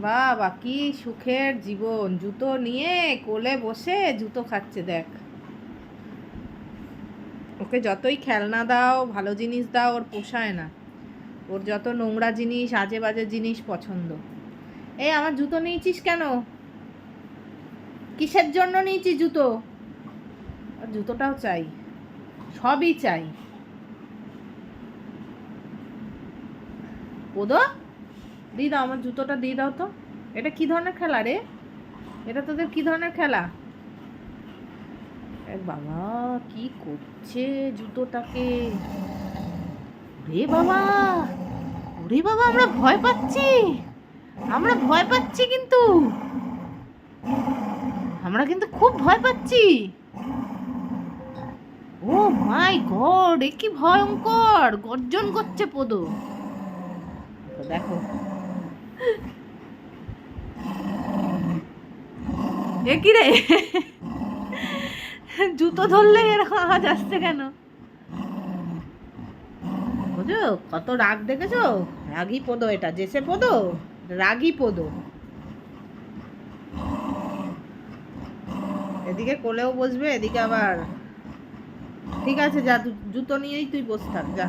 বাবা কি সুখের জীবন, জুতো নিয়ে কোলে বসে জুতো খাচ্ছে দেখ। ওকে যতই খেলনা দাও, ভালো জিনিস দাও, ওর পোষায় না। ওর যত নোংরা জিনিস, আজে বাজে জিনিস পছন্দ। এই আমার জুতো নিয়েছিস কেন? কিসের জন্য নিয়েছিস জুতো? আর জুতোটাও চাই, সবই চাই। ওদো, দিয়ে দাও আমার জুতোটা, দিয়ে দাও তো। এটা কি ধরনের খেলা রে? এটা তোদের কি ধরনের খেলা? বাবা কি করছে জুতোটাকে! রে বাবা, ওরে বাবা, আমরা ভয় পাচ্ছি, আমরা ভয় পাচ্ছি, কিন্তু আমরা কিন্তু খুব ভয় পাচ্ছি। ও মাই গড, এ কি ভয়ঙ্কর গর্জন করছে পোদো। দেখো এ কি রে, জুতো ধরলে এরকম আওয়াজ আসছে কেন? বুঝো কত রাগ দেখেছো? রাগী পোদো, এটা জেসে পোদো, রাগী পোদো। এদিকে কোলেও বসবে, এদিকে আবার। ঠিক আছে যা, জুতো নিয়েই তুই বসে থাক, যা।